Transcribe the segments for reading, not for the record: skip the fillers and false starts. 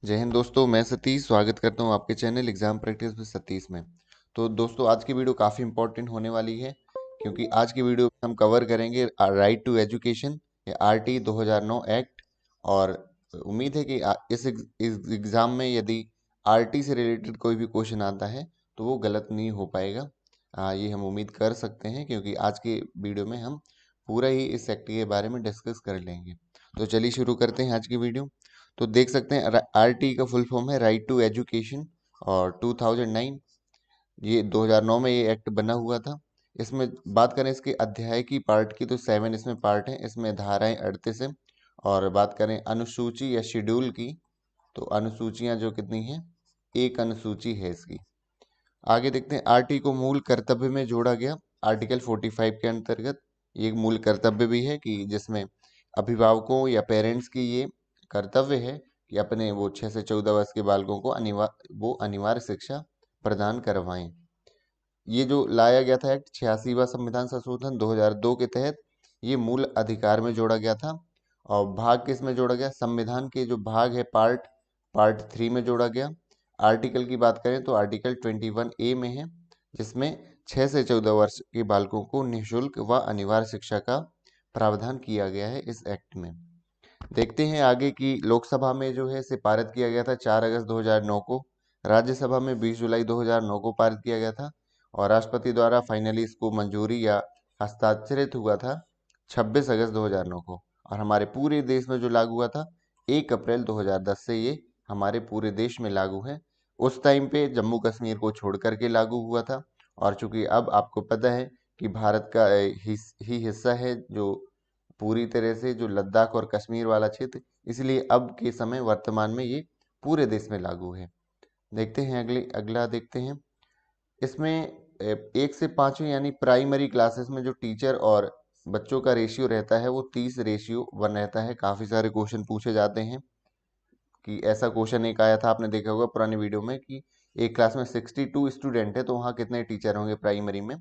जय हिंद दोस्तों, मैं सतीश स्वागत करता हूं आपके channel exam practice with Satish में। तो दोस्तों, आज की वीडियो काफ़ी इंपॉर्टेंट होने वाली है क्योंकि आज की वीडियो में हम कवर करेंगे राइट टू एजुकेशन या आरटी 2009 एक्ट। और उम्मीद है कि इस एग्ज़ाम में यदि आरटी से रिलेटेड कोई भी क्वेश्चन आता है तो वो गलत नहीं हो पाएगा। ये हम उम्मीद कर सकते हैं क्योंकि आज की वीडियो में हम पूरा ही इस एक्ट के बारे में डिस्कस कर लेंगे। तो चलिए शुरू करते हैं आज की वीडियो। तो देख सकते हैं आरटी का फुल फॉर्म है राइट टू एजुकेशन। और 2009, ये 2009 में ये एक्ट बना हुआ था। इसमें बात करें इसके अध्याय की पार्ट की तो 7 इसमें पार्ट हैं, इसमें धाराएं 38 है। और बात करें अनुसूची या शेड्यूल की तो अनुसूचियां जो कितनी हैं, एक अनुसूची है इसकी। आगे देखते हैं आरटी को मूल कर्तव्य में जोड़ा गया आर्टिकल 45 के अंतर्गत। ये एक मूल कर्तव्य भी है कि जिसमें अभिभावकों या पेरेंट्स की ये कर्तव्य है कि अपने वो 6 से 14 वर्ष के बालकों को अनिवार्य शिक्षा प्रदान करवाएं। ये जो लाया गया था एक्ट 86वां संविधान संशोधन 2002 के तहत, ये मूल अधिकार में जोड़ा गया था। और भाग किस में जोड़ा गया, संविधान के जो भाग है पार्ट 3 में जोड़ा गया। आर्टिकल की बात करें तो आर्टिकल 21A में है, जिसमें 6 से 14 वर्ष के बालकों को निःशुल्क व अनिवार्य शिक्षा का प्रावधान किया गया है इस एक्ट में। देखते हैं आगे कि लोकसभा में जो है इसे पारित किया गया था 4 अगस्त 2009 को। राज्यसभा में 20 जुलाई 2009 को पारित किया गया था। और राष्ट्रपति द्वारा फाइनली इसको मंजूरी या हस्ताक्षरित हुआ था 26 अगस्त 2009 को। और हमारे पूरे देश में जो लागू हुआ था 1 अप्रैल 2010 से ये हमारे पूरे देश में लागू है। उस टाइम पे जम्मू कश्मीर को छोड़ करके लागू हुआ था। और चूंकि अब आपको पता है कि भारत का ही हिस्सा है जो पूरी तरह से जो लद्दाख और कश्मीर वाला क्षेत्र, इसलिए अब के समय वर्तमान में ये पूरे देश में लागू है। देखते हैं अगला देखते हैं। इसमें 1 से 5वीं यानी प्राइमरी क्लासेस में जो टीचर और बच्चों का रेशियो रहता है वो 30:1 रहता है। काफ़ी सारे क्वेश्चन पूछे जाते हैं कि ऐसा क्वेश्चन एक आया था, आपने देखा होगा पुरानी वीडियो में, कि एक क्लास में 62 स्टूडेंट है तो वहाँ कितने टीचर होंगे प्राइमरी में।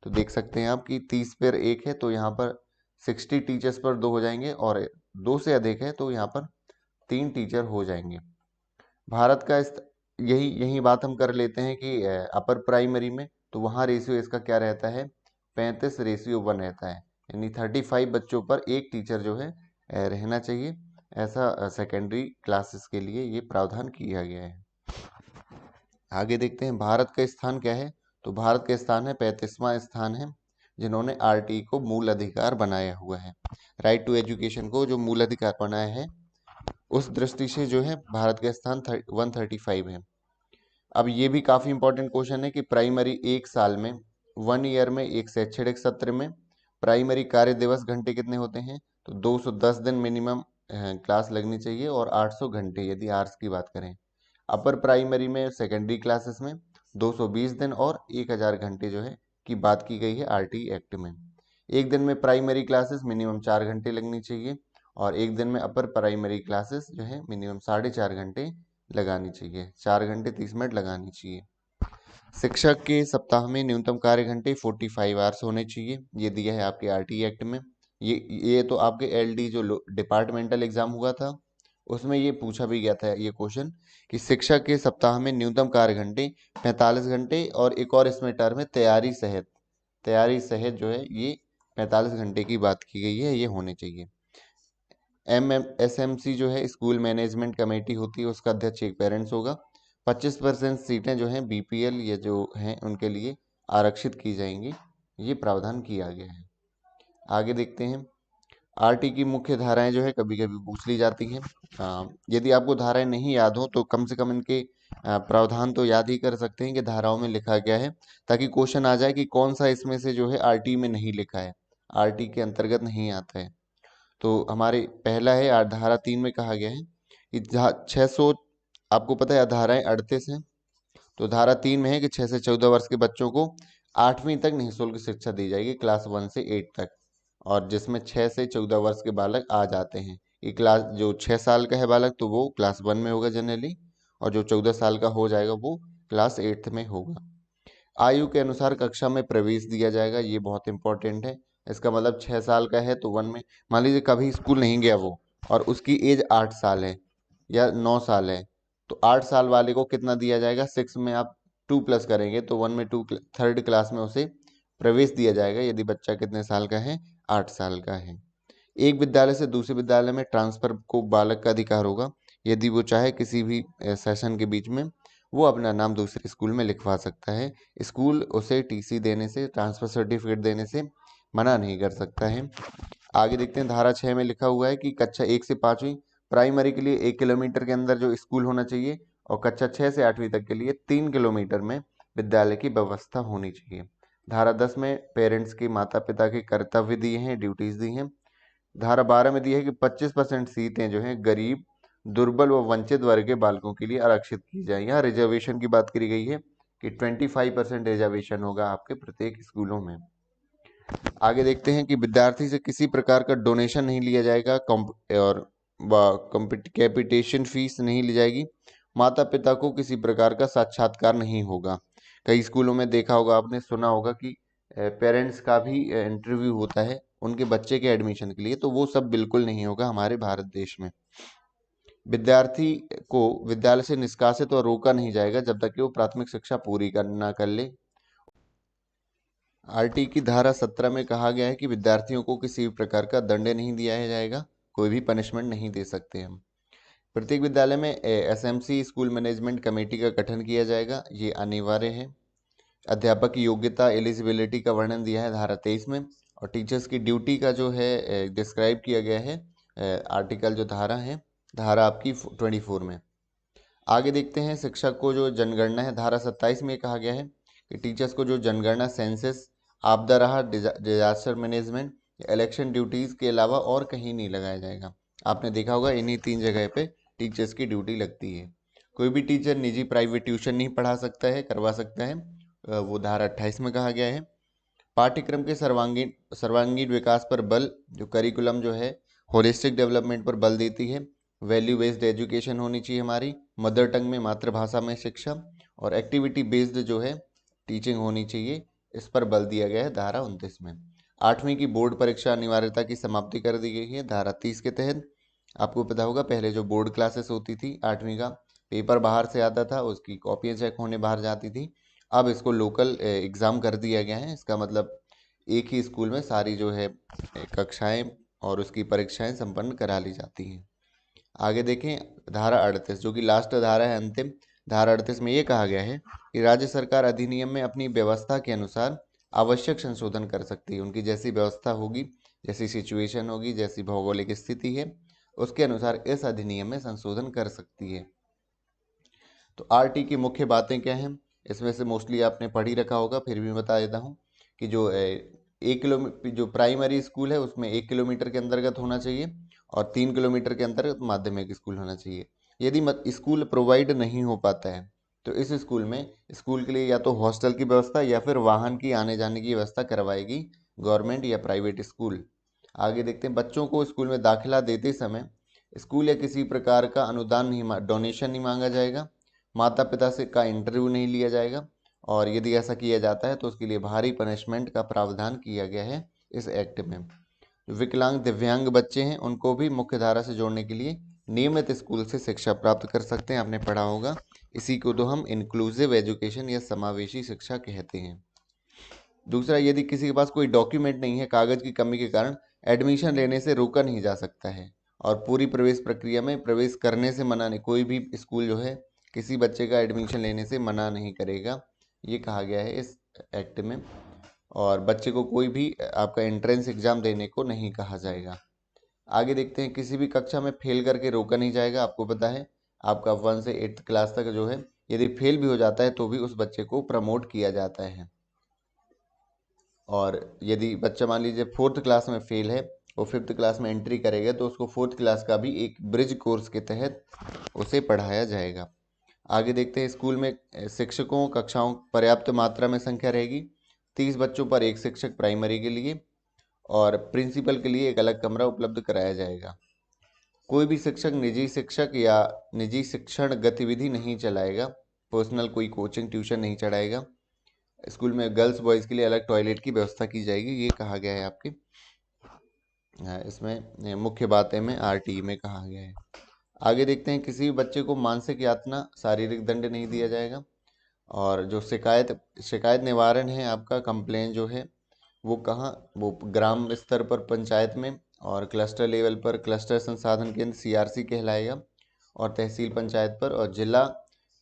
तो देख सकते हैं आप कि 30 पर 1 है तो यहाँ पर 60 टीचर्स पर 2 हो जाएंगे, और 2 से अधिक है तो यहाँ पर 3 टीचर हो जाएंगे। भारत का यही यही बात हम कर लेते हैं कि अपर प्राइमरी में तो वहाँ रेशियो इसका क्या रहता है, 35:1 रहता है। यानी 35 बच्चों पर एक टीचर जो है रहना चाहिए। ऐसा सेकेंडरी क्लासेस के लिए ये प्रावधान किया गया है। आगे देखते हैं भारत का स्थान क्या है। तो भारत का स्थान है 35वां स्थान है, जिन्होंने आरटी को मूल अधिकार बनाया हुआ है। राइट टू एजुकेशन को जो मूल अधिकार बनाया है, उस दृष्टि से जो है भारत का स्थान 135 है। अब ये भी काफ़ी इंपॉर्टेंट क्वेश्चन है कि प्राइमरी एक साल में 1 ईयर में एक शैक्षणिक सत्र में प्राइमरी कार्य दिवस घंटे कितने होते हैं, तो 210 दिन मिनिमम क्लास लगनी चाहिए और 800 घंटे यदि आर्ट्स की बात करें। अपर प्राइमरी में सेकेंडरी क्लासेस में 220 दिन और 1000 घंटे जो है की बात की गई है आरटी एक्ट में। एक दिन में प्राइमरी क्लासेस मिनिमम 4 घंटे लगनी चाहिए, और एक दिन में अपर प्राइमरी क्लासेस जो है मिनिमम 4.5 घंटे लगानी चाहिए, 4 घंटे 30 मिनट लगानी चाहिए। शिक्षक के सप्ताह में न्यूनतम कार्य घंटे 45 आवर्स होने चाहिए, ये दिया है आपके आरटी एक्ट में। ये तो आपके एलडी जो डिपार्टमेंटल एग्जाम हुआ था उसमें ये पूछा भी गया था ये क्वेश्चन कि शिक्षक के सप्ताह में न्यूनतम कार्य घंटे 45 घंटे, और एक और इसमें टर्म है तैयारी सहित जो है ये 45 घंटे की बात की गई है, ये होने चाहिए। SMC जो है स्कूल मैनेजमेंट कमेटी होती है, उसका अध्यक्ष एक पेरेंट्स होगा। 25% सीटें जो हैं बीपीएल ये जो हैं उनके लिए आरक्षित की जाएंगी, ये प्रावधान किया गया है। आगे देखते हैं आरटी की मुख्य धाराएं जो है कभी कभी पूछ ली जाती हैं। यदि आपको धाराएं नहीं याद हो तो कम से कम इनके प्रावधान तो याद ही कर सकते हैं कि धाराओं में लिखा गया है, ताकि क्वेश्चन आ जाए कि कौन सा इसमें से जो है आरटी में नहीं लिखा है, आरटी के अंतर्गत नहीं आता है। तो हमारे पहला है धारा 3 में कहा गया है कि 600, आपको पता है धाराएं 38 हैं, तो धारा 3 में है कि 6 से 14 वर्ष के बच्चों को 8वीं तक निःशुल्क शिक्षा दी जाएगी, क्लास 1 से 8 तक। और जिसमें 6 से 14 वर्ष के बालक आ जाते हैं, ये क्लास जो 6 साल का है बालक तो वो क्लास 1 में होगा जनरली, और जो 14 साल का हो जाएगा वो क्लास 8th में होगा। आयु के अनुसार कक्षा में प्रवेश दिया जाएगा, ये बहुत इंपॉर्टेंट है। इसका मतलब 6 साल का है तो 1 में, मान लीजिए कभी स्कूल नहीं गया वो और उसकी एज 8 साल है या 9 साल है, तो 8 साल वाले को कितना दिया जाएगा, 6 में आप 2 प्लस करेंगे तो 1 में 2, थर्ड क्लास में उसे प्रवेश दिया जाएगा यदि बच्चा कितने साल का है, 8 साल का है। एक विद्यालय से दूसरे विद्यालय में ट्रांसफर को बालक का अधिकार होगा। यदि वो चाहे किसी भी सेशन के बीच में वो अपना नाम दूसरे स्कूल में लिखवा सकता है। स्कूल उसे टीसी देने से, ट्रांसफर सर्टिफिकेट देने से मना नहीं कर सकता है। आगे देखते हैं, धारा 6 में लिखा हुआ है कि कक्षा 1 से 5वीं प्राइमरी के लिए 1 किलोमीटर के अंदर जो स्कूल होना चाहिए और कक्षा 6 से 8वीं तक के लिए 3 किलोमीटर में विद्यालय की व्यवस्था होनी चाहिए। धारा 10 में पेरेंट्स के, माता पिता के कर्तव्य दिए हैं, ड्यूटीज दी हैं। धारा 12 में दी है कि 25% सीटें जो हैं गरीब, दुर्बल व वंचित वर्ग के बालकों के लिए आरक्षित की जाए। यहाँ रिजर्वेशन की बात करी गई है कि 25% रिजर्वेशन होगा आपके प्रत्येक स्कूलों में। आगे देखते हैं कि विद्यार्थी से किसी प्रकार का डोनेशन नहीं लिया जाएगा और कैपिटेशन फीस नहीं ली जाएगी। माता पिता को किसी प्रकार का साक्षात्कार नहीं होगा। कई स्कूलों में देखा होगा आपने, सुना होगा कि पेरेंट्स का भी इंटरव्यू होता है उनके बच्चे के एडमिशन के लिए, तो वो सब बिल्कुल नहीं होगा हमारे भारत देश में। विद्यार्थी को विद्यालय से निष्कासित और रोका नहीं जाएगा जब तक कि वो प्राथमिक शिक्षा पूरी ना कर ले। आरटी की धारा 17 में कहा गया है कि विद्यार्थियों को किसी भी प्रकार का दंड नहीं दिया जाएगा, कोई भी पनिशमेंट नहीं दे सकते हम। प्रत्येक विद्यालय में एसएमसी, स्कूल मैनेजमेंट कमेटी का गठन किया जाएगा, ये अनिवार्य है। अध्यापक की योग्यता, एलिजिबिलिटी का वर्णन दिया है धारा 23 में। और टीचर्स की ड्यूटी का जो है डिस्क्राइब किया गया है आर्टिकल, जो धारा है, धारा आपकी 24 में। आगे देखते हैं, शिक्षक को जो जनगणना है, धारा 27 में कहा गया है कि टीचर्स को जो जनगणना, सेंसस, आपदा राहत, डिजास्टर मैनेजमेंट, इलेक्शन ड्यूटीज के अलावा और कहीं नहीं लगाया जाएगा। आपने देखा होगा इन्हीं 3 जगह पे टीचर्स की ड्यूटी लगती है। कोई भी टीचर निजी प्राइवेट ट्यूशन नहीं पढ़ा सकता है, करवा सकता है, वो धारा 28 में कहा गया है। पाठ्यक्रम के सर्वांगीण विकास पर बल, जो करिकुलम जो है होलिस्टिक डेवलपमेंट पर बल देती है। वैल्यू बेस्ड एजुकेशन होनी चाहिए हमारी, मदर टंग में, मातृभाषा में शिक्षा। और एक्टिविटी बेस्ड जो है टीचिंग होनी चाहिए, इस पर बल दिया गया है धारा 29 में। 8वीं की बोर्ड परीक्षा अनिवार्यता की समाप्ति कर दी गई है धारा 30 के तहत। आपको पता होगा पहले जो बोर्ड क्लासेस होती थी 8वीं का, पेपर बाहर से आता था, उसकी कॉपियाँ चेक होने बाहर जाती थी। अब इसको लोकल एग्ज़ाम कर दिया गया है। इसका मतलब एक ही स्कूल में सारी जो है कक्षाएं और उसकी परीक्षाएं संपन्न करा ली जाती हैं। आगे देखें, धारा 38 जो कि लास्ट धारा है, अंतिम धारा 38 में ये कहा गया है कि राज्य सरकार अधिनियम में अपनी व्यवस्था के अनुसार आवश्यक संशोधन कर सकती है। उनकी जैसी व्यवस्था होगी, जैसी सिचुएशन होगी, जैसी भौगोलिक स्थिति है, उसके अनुसार इस अधिनियम में संशोधन कर सकती है। तो आरटी की मुख्य बातें क्या हैं, इसमें से मोस्टली आपने पढ़ ही रखा होगा, फिर भी बता देता हूँ कि जो 1 किलोमीटर जो प्राइमरी स्कूल है उसमें 1 किलोमीटर के अंतर्गत होना चाहिए और 3 किलोमीटर के अंतर्गत माध्यमिक स्कूल होना चाहिए। यदि स्कूल प्रोवाइड नहीं हो पाता है तो इस स्कूल में स्कूल के लिए या तो हॉस्टल की व्यवस्था या फिर वाहन की आने जाने की व्यवस्था करवाएगी गवर्नमेंट या प्राइवेट स्कूल। आगे देखते हैं, बच्चों को स्कूल में दाखिला देते समय स्कूल या किसी प्रकार का अनुदान नहीं, डोनेशन नहीं मांगा जाएगा। माता पिता से का इंटरव्यू नहीं लिया जाएगा और यदि ऐसा किया जाता है तो उसके लिए भारी पनिशमेंट का प्रावधान किया गया है इस एक्ट में। जो विकलांग, दिव्यांग बच्चे हैं उनको भी मुख्य धारा से जोड़ने के लिए नियमित स्कूल से शिक्षा प्राप्त कर सकते हैं, आपने पढ़ा होगा। इसी को तो हम इंक्लूसिव एजुकेशन या समावेशी शिक्षा कहते हैं। दूसरा, यदि किसी के पास कोई डॉक्यूमेंट नहीं है, कागज की कमी के कारण एडमिशन लेने से रोका नहीं जा सकता है और पूरी प्रवेश प्रक्रिया में प्रवेश करने से मना नहीं, कोई भी स्कूल जो है किसी बच्चे का एडमिशन लेने से मना नहीं करेगा, ये कहा गया है इस एक्ट में। और बच्चे को कोई भी आपका एंट्रेंस एग्जाम देने को नहीं कहा जाएगा। आगे देखते हैं, किसी भी कक्षा में फेल करके रोका नहीं जाएगा। आपको पता है आपका 1 से 8th क्लास तक जो है यदि फेल भी हो जाता है तो भी उस बच्चे को प्रमोट किया जाता है। और यदि बच्चा मान लीजिए 4th क्लास में फेल है और 5th क्लास में एंट्री करेगा तो उसको 4th क्लास का भी एक ब्रिज कोर्स के तहत उसे पढ़ाया जाएगा। आगे देखते हैं, स्कूल में शिक्षकों कक्षाओं पर्याप्त मात्रा में संख्या रहेगी, 30 बच्चों पर एक शिक्षक प्राइमरी के लिए और प्रिंसिपल के लिए एक अलग कमरा उपलब्ध कराया जाएगा। कोई भी शिक्षक शिक्षक या निजी शिक्षण गतिविधि नहीं चलाएगा, पर्सनल कोई कोचिंग ट्यूशन नहीं चढ़ाएगा। स्कूल में गर्ल्स बॉयज़ के लिए अलग टॉयलेट की व्यवस्था की जाएगी, ये कहा गया है आपके इसमें मुख्य बातें में आरटी में कहा गया है। आगे देखते हैं, किसी भी बच्चे को मानसिक यातना, शारीरिक दंड नहीं दिया जाएगा। और जो शिकायत निवारण है आपका, कंप्लेन जो है वो कहाँ, वो ग्राम स्तर पर पंचायत में, और क्लस्टर लेवल पर क्लस्टर संसाधन केंद्र सीआरसी कहलाएगा, और तहसील पंचायत पर, और जिला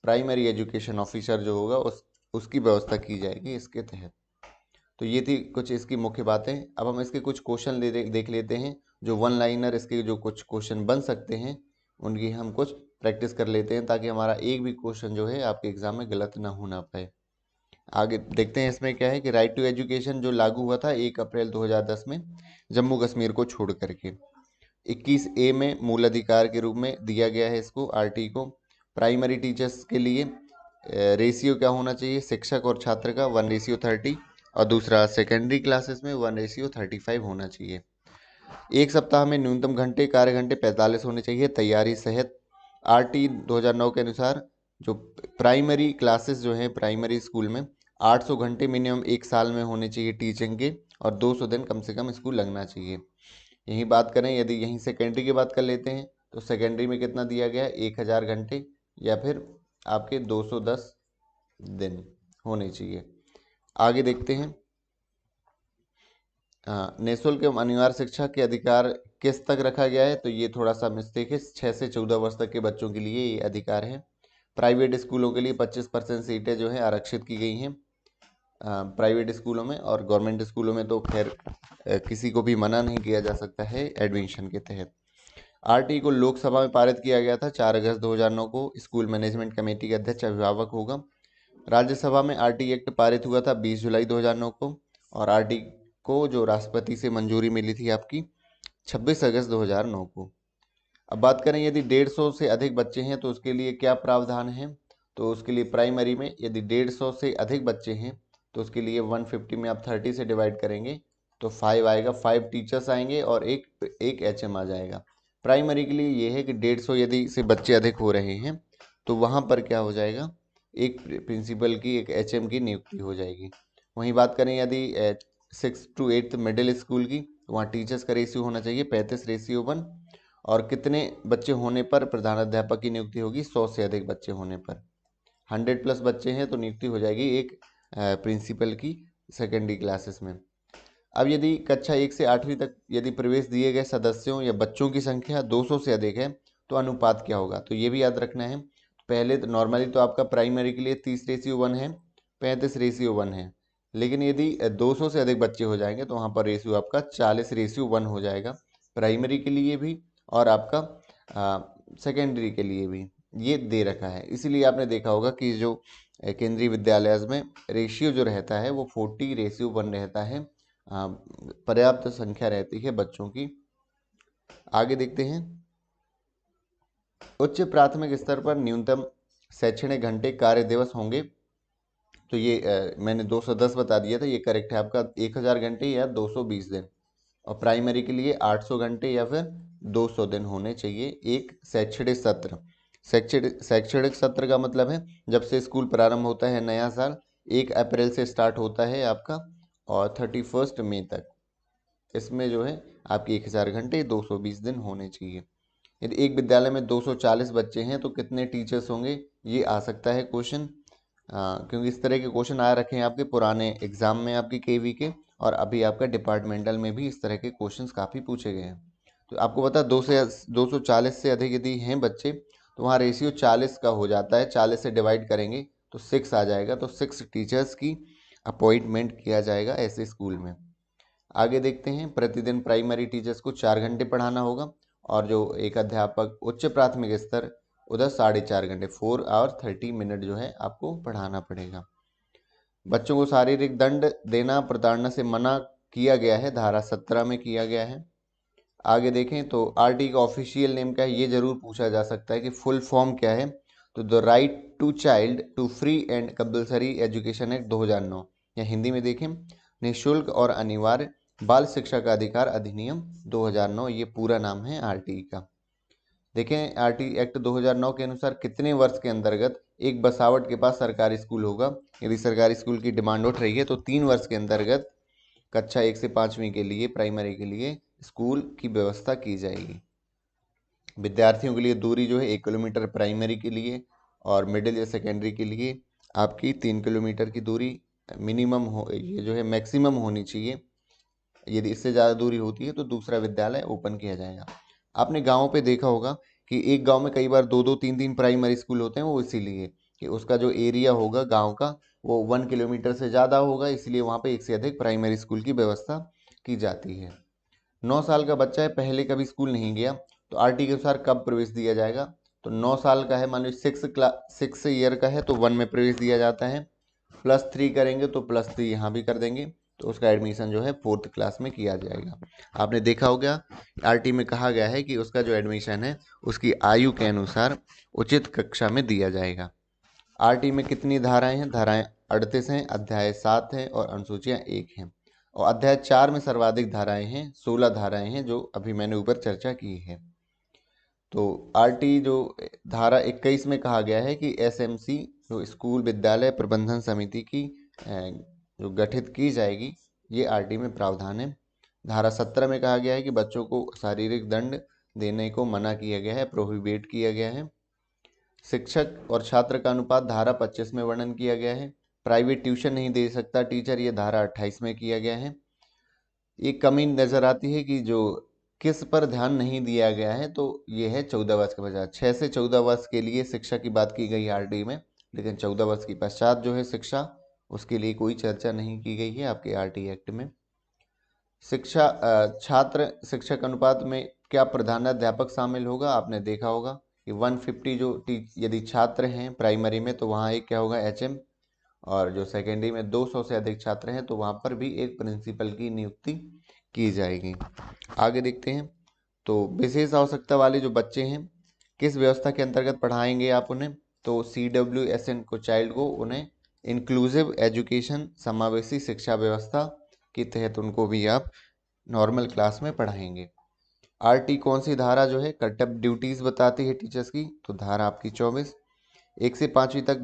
प्राइमरी एजुकेशन ऑफिसर जो होगा उसकी व्यवस्था की जाएगी इसके तहत। तो ये थी कुछ इसकी मुख्य बातें। अब हम इसके कुछ क्वेश्चन देख लेते हैं, जो वन लाइनर इसके जो कुछ क्वेश्चन बन सकते हैं उनकी हम कुछ प्रैक्टिस कर लेते हैं, ताकि हमारा एक भी क्वेश्चन जो है आपके एग्जाम में गलत ना होना पाए। आगे देखते हैं इसमें क्या है कि राइट टू एजुकेशन जो लागू हुआ था 1 अप्रैल 2010 में जम्मू कश्मीर को छोड़ करके। 21A में मूल अधिकार के रूप में दिया गया है इसको, आरटी को। प्राइमरी टीचर्स के लिए रेशियो क्या होना चाहिए शिक्षक और छात्र का, 1:30, और दूसरा सेकेंडरी क्लासेस में 1:35 होना चाहिए। एक सप्ताह में न्यूनतम घंटे, कार्य घंटे 45 होने चाहिए तैयारी सहित। आरटी 2009 के अनुसार जो प्राइमरी क्लासेस जो हैं प्राइमरी स्कूल में 800 घंटे मिनिमम एक साल में होने चाहिए टीचिंग के, और 200 दिन कम से कम स्कूल लगना चाहिए। यही बात करें, यदि यहीं सेकेंडरी की बात कर लेते हैं तो सेकेंडरी में कितना दिया गया है, 1000 घंटे, या फिर आपके 210 दिन होने चाहिए। आगे देखते हैं, निःशुल्क एवं अनिवार्य शिक्षा के अधिकार किस तक रखा गया है, तो ये थोड़ा सा मिस्टेक है, 6 से 14 वर्ष तक के बच्चों के लिए ये अधिकार है। प्राइवेट स्कूलों के लिए 25% सीटें जो है आरक्षित की गई हैं प्राइवेट स्कूलों में, और गवर्नमेंट स्कूलों में तो खैर किसी को भी मना नहीं किया जा सकता है एडमिशन के तहत। आरटी को लोकसभा में पारित किया गया था 4 अगस्त 2009 को। स्कूल मैनेजमेंट कमेटी के अध्यक्ष अभिभावक होगा। राज्यसभा में आरटी एक्ट पारित हुआ था 20 जुलाई 2009 को, और आरटी को जो राष्ट्रपति से मंजूरी मिली थी आपकी 26 अगस्त 2009 को। अब बात करें, यदि 150 से अधिक बच्चे हैं तो उसके लिए क्या प्रावधान है, तो उसके लिए प्राइमरी में यदि 150 से अधिक बच्चे हैं तो उसके लिए 150 में आप 30 से डिवाइड करेंगे तो 5 आएगा, 5 टीचर्स आएंगे और एक एचएम आ जाएगा। प्राइमरी के लिए ये है कि 150 यदि से बच्चे अधिक हो रहे हैं तो वहाँ पर क्या हो जाएगा, एक प्रिंसिपल की, एक एचएम की नियुक्ति हो जाएगी। वहीं बात करें यदि 6 to 8 मिडिल स्कूल की, तो वहाँ टीचर्स का रेशियो होना चाहिए 35:1, और कितने बच्चे होने पर प्रधानाध्यापक की नियुक्ति होगी, 100 से अधिक बच्चे होने पर। 100+ बच्चे हैं तो नियुक्ति हो जाएगी एक प्रिंसिपल की सेकेंडरी क्लासेस में। अब यदि कक्षा 1 से 8वीं तक यदि प्रवेश दिए गए सदस्यों या बच्चों की संख्या 200 से अधिक है तो अनुपात क्या होगा, तो ये भी याद रखना है। पहले तो नॉर्मली तो आपका प्राइमरी के लिए 30:1 है, 35:1 है, लेकिन यदि 200 से अधिक बच्चे हो जाएंगे तो वहाँ पर रेशियो आपका 40:1 हो जाएगा, प्राइमरी के लिए भी और आपका सेकेंडरी के लिए भी ये दे रखा है। इसीलिए आपने देखा होगा कि जो केंद्रीय विद्यालय में रेशियो जो रहता है वो 40:1 रहता है, पर्याप्त संख्या रहती है बच्चों की। आगे देखते हैं, उच्च प्राथमिक स्तर पर न्यूनतम शैक्षणिक घंटे कार्य दिवस होंगे, तो ये मैंने 210 बता दिया था, ये करेक्ट है आपका, 1000 घंटे या 220 दिन। और प्राइमरी के लिए 800 घंटे या फिर 200 दिन होने चाहिए एक शैक्षणिक सत्र। शैक्षणिक सत्र का मतलब है जब से स्कूल प्रारंभ होता है, नया साल 1 अप्रैल से स्टार्ट होता है आपका और 31 मई तक, इसमें जो है आपकी 1000 घंटे 220 दिन होने चाहिए। यदि एक विद्यालय में 240 बच्चे हैं तो कितने टीचर्स होंगे, ये आ सकता है क्वेश्चन, क्योंकि इस तरह के क्वेश्चन आ रखे हैं आपके पुराने एग्जाम में आपके केवी के, और अभी आपका डिपार्टमेंटल में भी इस तरह के क्वेश्चंस काफ़ी पूछे गए हैं। तो आपको पता 240 से अधिक यदि हैं बच्चे तो वहाँ रेशियो 40 का हो जाता है, 40 से डिवाइड करेंगे तो 6 आ जाएगा, तो 6 टीचर्स की अपॉइंटमेंट किया जाएगा ऐसे स्कूल में। आगे देखते हैं, प्रतिदिन प्राइमरी टीचर्स को 4 घंटे पढ़ाना होगा, और जो एक अध्यापक उच्च प्राथमिक स्तर उधर 4.5 घंटे, 4 hours 30 minute जो है आपको पढ़ाना पड़ेगा। बच्चों को शारीरिक दंड देना प्रताड़ना से मना किया गया है, धारा 17 में किया गया है। आगे देखें तो आरटी का ऑफिशियल नेम क्या है, ये जरूर पूछा जा सकता है कि फुल फॉर्म क्या है, तो the right to child to free and compulsory education act 2009, या हिंदी में देखें निःशुल्क और अनिवार्य बाल शिक्षा का अधिकार अधिनियम 2009, ये पूरा नाम है आरटी का। देखें आरटी एक्ट 2009 के अनुसार कितने वर्ष के अंतर्गत एक बसावट के पास सरकारी स्कूल होगा, यदि सरकारी स्कूल की डिमांड उठ रही है तो 3 वर्ष के अंतर्गत कक्षा 1 से 5वीं के लिए प्राइमरी के लिए स्कूल की व्यवस्था की जाएगी। विद्यार्थियों के लिए दूरी जो है 1 किलोमीटर प्राइमरी के लिए, और मिडिल या सेकेंडरी के लिए आपकी 3 किलोमीटर की दूरी मिनिमम हो, ये जो है मैक्सिमम होनी चाहिए। यदि इससे ज़्यादा दूरी होती है तो दूसरा विद्यालय ओपन किया जाएगा। आपने गाँव पे देखा होगा कि एक गांव में कई बार 2-2 3-3 प्राइमरी स्कूल होते हैं, वो इसीलिए कि उसका जो एरिया होगा गांव का वो 1 किलोमीटर से ज़्यादा होगा, इसलिए वहाँ पे एक से अधिक प्राइमरी स्कूल की व्यवस्था की जाती है। 9 साल का बच्चा है, पहले कभी स्कूल नहीं गया, तो आरटी के अनुसार कब प्रवेश दिया जाएगा? तो 9 साल का है, मान लो 6 ईयर का है तो 1 में प्रवेश दिया जाता है। +3 करेंगे तो +3 यहाँ भी कर देंगे, तो उसका एडमिशन जो है 4th क्लास में किया जाएगा। आपने देखा होगा आरटी में कहा गया है कि उसका जो एडमिशन है उसकी आयु के अनुसार उचित कक्षा में दिया जाएगा। आरटी में कितनी धाराएं हैं? धाराएं 38 हैं, अध्याय 7 है और अनुसूचियां 1 हैं। और अध्याय 4 में सर्वाधिक धाराएं हैं, 16 धाराएं हैं, जो अभी मैंने ऊपर चर्चा की है। तो आरटी जो धारा 21 में कहा गया है कि एसएमसी जो स्कूल विद्यालय प्रबंधन समिति की जो गठित की जाएगी, ये आरटी में प्रावधान है। धारा 17 में कहा गया है कि बच्चों को शारीरिक दंड देने को मना किया गया है, प्रोहिबिट किया गया है। शिक्षक और छात्र का अनुपात धारा 25 में वर्णन किया गया है। प्राइवेट ट्यूशन नहीं दे सकता टीचर, ये धारा 28 में किया गया है। एक कमी नजर आती है कि जो किस पर ध्यान नहीं दिया गया है, तो ये है 14 वर्ष के बजाय 6 से 14 वर्ष के लिए शिक्षा की बात की गई है आरटी में, लेकिन 14 वर्ष की पश्चात जो है शिक्षा, उसके लिए कोई चर्चा नहीं की गई है आपके आरटी एक्ट में। शिक्षा छात्र शिक्षक अनुपात में क्या प्रधानाध्यापक शामिल होगा? आपने देखा होगा कि 150 जो यदि छात्र हैं प्राइमरी में तो वहाँ एक क्या होगा, एचएम, और जो सेकेंडरी में 200 से अधिक छात्र हैं तो वहाँ पर भी एक प्रिंसिपल की नियुक्ति की जाएगी। आगे देखते हैं। तो विशेष आवश्यकता वाले जो बच्चे हैं किस व्यवस्था के अंतर्गत पढ़ाएंगे आप उन्हें? तो CWSN को चाइल्ड को उन्हें इंक्लूसिव एजुकेशन समावेशी शिक्षा व्यवस्था के तहत उनको भी आप नॉर्मल क्लास में पढ़ाएंगे। आरटी कौन सी धारा जो है कर्तव्य ड्यूटीज बताती है टीचर्स की? तो धारा आपकी 24। 1 से 5वीं तक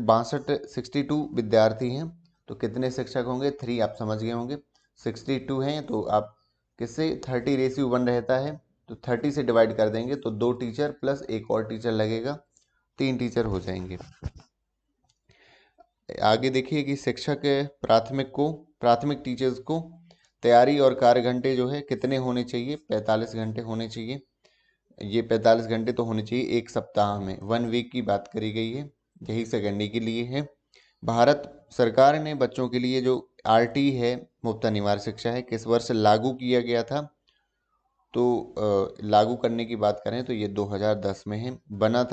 62 विद्यार्थी हैं, तो कितने शिक्षक होंगे? 3 आप समझ गए होंगे। 62 हैं तो आप किससे 30:1 रहता है, तो 30 से डिवाइड कर देंगे तो 2 टीचर प्लस एक और टीचर लगेगा, 3 टीचर हो जाएंगे। आगे देखिए कि शिक्षक प्राथमिक टीचर्स को तैयारी और कार्य घंटे जो है कितने होने चाहिए? 45 घंटे होने चाहिए। ये 45 घंटे तो होने चाहिए एक सप्ताह में, 1 वीक की बात करी गई है, यही सेकेंडरी के लिए है। भारत सरकार ने बच्चों के लिए जो आरटी है, मुफ्त अनिवार्य शिक्षा है, किस वर्ष लागू किया गया था? तो लागू करने की बात करें तो ये 2010 में है। बना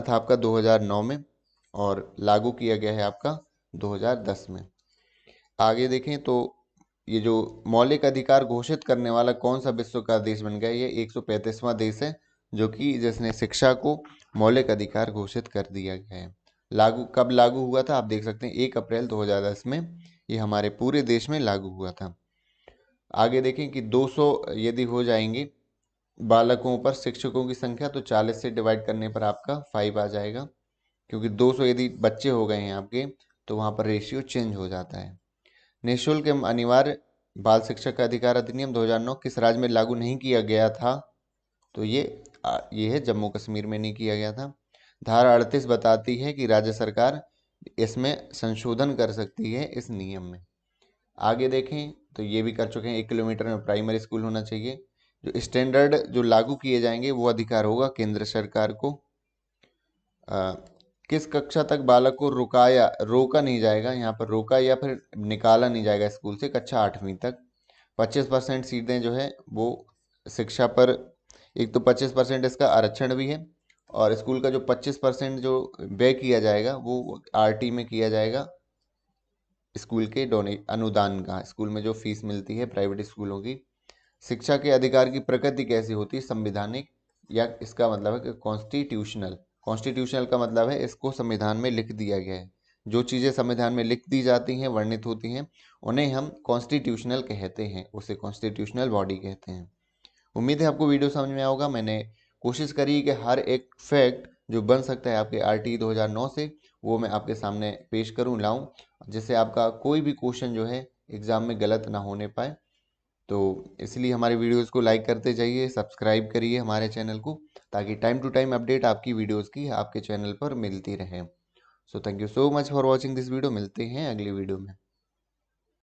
था आपका 2009 में और लागू किया गया है आपका 2010 में। आगे देखें तो ये जो मौलिक अधिकार घोषित करने वाला कौन सा विश्व का देश बन गया? ये 135वां देश है जो कि जिसने शिक्षा को मौलिक अधिकार घोषित कर दिया गया है। कब लागू हुआ था? आप देख सकते हैं 1 अप्रैल 2010 में ये हमारे पूरे देश में लागू हुआ था। आगे देखें कि 200 यदि हो जाएंगे बालकों पर शिक्षकों की संख्या, तो 40 से डिवाइड करने पर आपका 5 आ जाएगा, क्योंकि 200 यदि बच्चे हो गए हैं आपके तो वहाँ पर रेशियो चेंज हो जाता है। निःशुल्क एवं अनिवार्य बाल शिक्षा का अधिकार अधिनियम 2009 किस राज्य में लागू नहीं किया गया था? तो ये है जम्मू कश्मीर में नहीं किया गया था। धारा 38 बताती है कि राज्य सरकार इसमें संशोधन कर सकती है इस नियम में। आगे देखें तो ये भी कर चुके हैं, 1 किलोमीटर में प्राइमरी स्कूल होना चाहिए। जो स्टैंडर्ड जो लागू किए जाएंगे वो अधिकार होगा केंद्र सरकार को। किस कक्षा तक बालक को रोका नहीं जाएगा? यहाँ पर रोका या फिर निकाला नहीं जाएगा स्कूल से, कक्षा 8वीं तक। 25% सीटें जो है वो शिक्षा पर, एक तो 25% इसका आरक्षण भी है, और स्कूल का जो 25% जो व्यय किया जाएगा वो आरटी में किया जाएगा स्कूल के अनुदान का, स्कूल में जो फीस मिलती है प्राइवेट स्कूलों की। शिक्षा के अधिकार की प्रकृति कैसी होती है? संविधानिक, या इसका मतलब है कि कॉन्स्टिट्यूशनल। कॉन्स्टिट्यूशनल का मतलब है इसको संविधान में लिख दिया गया है। जो चीज़ें संविधान में लिख दी जाती हैं, वर्णित होती हैं, उन्हें हम कॉन्स्टिट्यूशनल कहते हैं, उसे कॉन्स्टिट्यूशनल बॉडी कहते हैं। उम्मीद है आपको वीडियो समझ में आया होगा। मैंने कोशिश करी कि हर एक फैक्ट जो बन सकता है आपके आरटी 2009 से, वो मैं आपके सामने पेश करूं, लाऊं, जिससे आपका कोई भी क्वेश्चन जो है एग्जाम में गलत ना होने पाए। तो इसलिए हमारे वीडियोस को लाइक करते जाइए, सब्सक्राइब करिए हमारे चैनल को, ताकि टाइम टू टाइम अपडेट आपकी वीडियोस की आपके चैनल पर मिलती रहे। So thank you so much for watching this video. मिलते हैं अगली वीडियो में।